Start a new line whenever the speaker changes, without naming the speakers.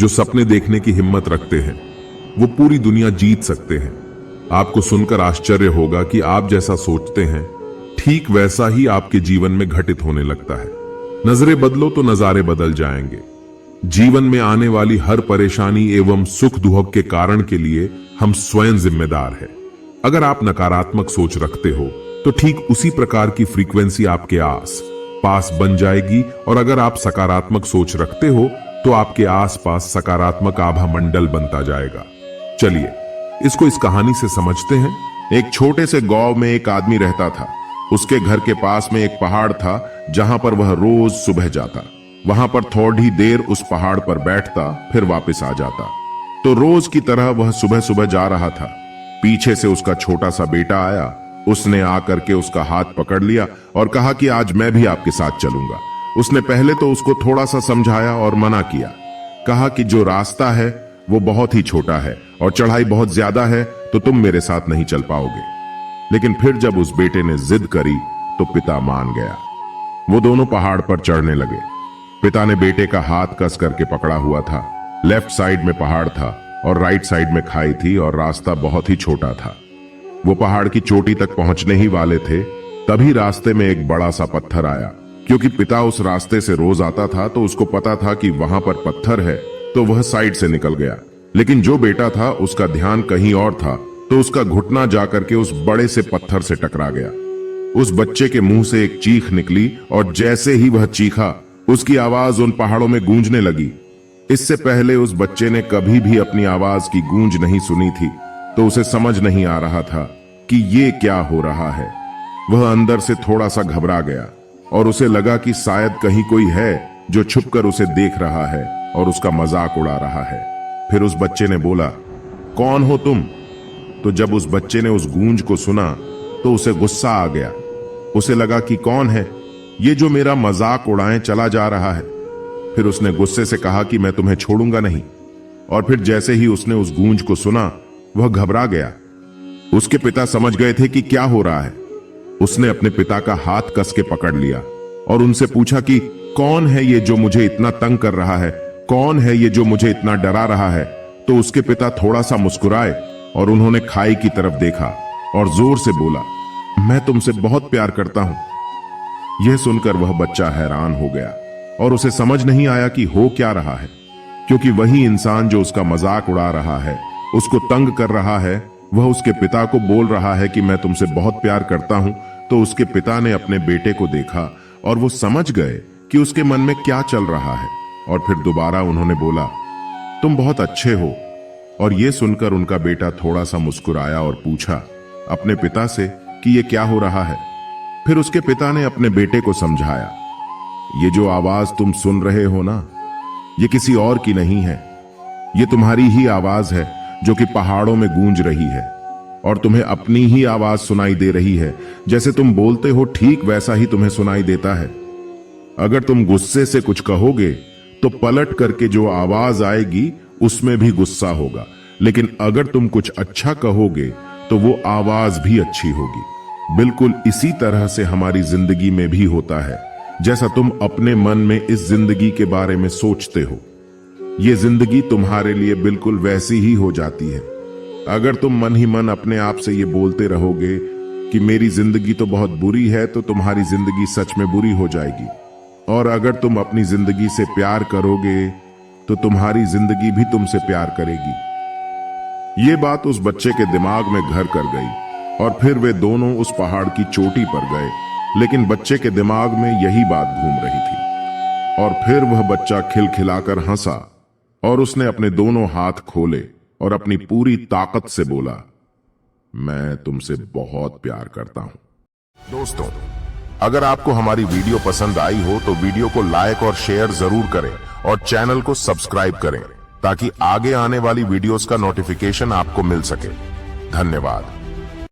जो सपने देखने की हिम्मत रखते हैं वो पूरी दुनिया जीत सकते हैं। आपको सुनकर आश्चर्य होगा कि आप जैसा सोचते हैं ठीक वैसा ही आपके जीवन में घटित होने लगता है। नजरें बदलो तो नजारे बदल जाएंगे। जीवन में आने वाली हर परेशानी एवं सुख दुख के कारण के लिए हम स्वयं जिम्मेदार हैं। अगर आप नकारात्मक सोच रखते हो तो ठीक उसी प्रकार की फ्रीक्वेंसी आपके आस पास बन जाएगी, और अगर आप सकारात्मक सोच रखते हो तो आपके आसपास सकारात्मक आभा मंडल बनता जाएगा। चलिए इसको इस कहानी से समझते हैं। एक छोटे से गांव में एक आदमी रहता था। उसके घर के पास में एक पहाड़ था जहां पर वह रोज सुबह जाता। वहां पर थोड़ी देर उस पहाड़ पर बैठता, फिर वापस आ जाता। तो रोज की तरह वह सुबह सुबह जा रहा था। पीछे से उसका छोटा सा बेटा आया। उसने आकर के उसका हाथ पकड़ लिया और कहा कि आज मैं भी आपके साथ चलूंगा। उसने पहले तो उसको थोड़ा सा समझाया और मना किया। कहा कि जो रास्ता है वो बहुत ही छोटा है और चढ़ाई बहुत ज्यादा है, तो तुम मेरे साथ नहीं चल पाओगे। लेकिन फिर जब उस बेटे ने जिद करी तो पिता मान गया। वो दोनों पहाड़ पर चढ़ने लगे। पिता ने बेटे का हाथ कस करके पकड़ा हुआ था। लेफ्ट साइड में पहाड़ था और राइट साइड में खाई थी और रास्ता बहुत ही छोटा था। वो पहाड़ की चोटी तक पहुंचने ही वाले थे, तभी रास्ते में एक बड़ा सा पत्थर आया। क्योंकि पिता उस रास्ते से रोज आता था तो उसको पता था कि वहां पर पत्थर है, तो वह साइड से निकल गया। लेकिन जो बेटा था उसका ध्यान कहीं और था, तो उसका घुटना जाकर के उस बड़े से पत्थर से टकरा गया। उस बच्चे के मुंह से एक चीख निकली और जैसे ही वह चीखा उसकी आवाज उन पहाड़ों में गूंजने लगी। इससे पहले उस बच्चे ने कभी भी अपनी आवाज की गूंज नहीं सुनी थी, तो उसे समझ नहीं आ रहा था कि ये क्या हो रहा है। वह अंदर से थोड़ा सा घबरा गया और उसे लगा कि शायद कहीं कोई है जो छुपकर उसे देख रहा है और उसका मजाक उड़ा रहा है। फिर उस बच्चे ने बोला, कौन हो तुम? तो जब उस बच्चे ने उस गूंज को सुना तो उसे गुस्सा आ गया। उसे लगा कि कौन है ये जो मेरा मजाक उड़ाए चला जा रहा है। फिर उसने गुस्से से कहा कि मैं तुम्हें छोड़ूंगा नहीं। और फिर जैसे ही उसने उस गूंज को सुना वह घबरा गया। उसके पिता समझ गए थे कि क्या हो रहा है। उसने अपने पिता का हाथ कस के पकड़ लिया और उनसे पूछा कि कौन है ये जो मुझे इतना तंग कर रहा है, कौन है ये जो मुझे इतना डरा रहा है। तो उसके पिता थोड़ा सा मुस्कुराए और उन्होंने खाई की तरफ देखा और जोर से बोला, मैं तुमसे बहुत प्यार करता हूं। यह सुनकर वह बच्चा हैरान हो गया और उसे समझ नहीं आया कि हो क्या रहा है, क्योंकि वही इंसान जो उसका मजाक उड़ा रहा है, उसको तंग कर रहा है, वह उसके पिता को बोल रहा है कि मैं तुमसे बहुत प्यार करता हूं। तो उसके पिता ने अपने बेटे को देखा और वो समझ गए कि उसके मन में क्या चल रहा है, और फिर दोबारा उन्होंने बोला, तुम बहुत अच्छे हो। और ये सुनकर उनका बेटा थोड़ा सा मुस्कुराया और पूछा अपने पिता से कि ये क्या हो रहा है। फिर उसके पिता ने अपने बेटे को समझाया, ये जो आवाज तुम सुन रहे हो ना, ये किसी और की नहीं है। ये तुम्हारी ही आवाज है जो कि पहाड़ों में गूंज रही है, और तुम्हें अपनी ही आवाज सुनाई दे रही है। जैसे तुम बोलते हो ठीक वैसा ही तुम्हें सुनाई देता है। अगर तुम गुस्से से कुछ कहोगे तो पलट करके जो आवाज आएगी उसमें भी गुस्सा होगा, लेकिन अगर तुम कुछ अच्छा कहोगे तो वो आवाज भी अच्छी होगी। बिल्कुल इसी तरह से हमारी जिंदगी में भी होता है। जैसा तुम अपने मन में इस जिंदगी के बारे में सोचते हो, ये जिंदगी तुम्हारे लिए बिल्कुल वैसी ही हो जाती है। अगर तुम मन ही मन अपने आप से ये बोलते रहोगे कि मेरी जिंदगी तो बहुत बुरी है, तो तुम्हारी जिंदगी सच में बुरी हो जाएगी। और अगर तुम अपनी जिंदगी से प्यार करोगे तो तुम्हारी जिंदगी भी तुमसे प्यार करेगी। ये बात उस बच्चे के दिमाग में घर कर गई और फिर वे दोनों उस पहाड़ की चोटी पर गए। लेकिन बच्चे के दिमाग में यही बात घूम रही थी। और फिर वह बच्चा खिलखिलाकर हंसा और उसने अपने दोनों हाथ खोले और अपनी पूरी ताकत से बोला, मैं तुमसे बहुत प्यार करता हूं। दोस्तों, अगर आपको हमारी वीडियो पसंद आई हो तो वीडियो को लाइक और शेयर जरूर करें और चैनल को सब्सक्राइब करें, ताकि आगे आने वाली वीडियोस का नोटिफिकेशन आपको मिल सके। धन्यवाद।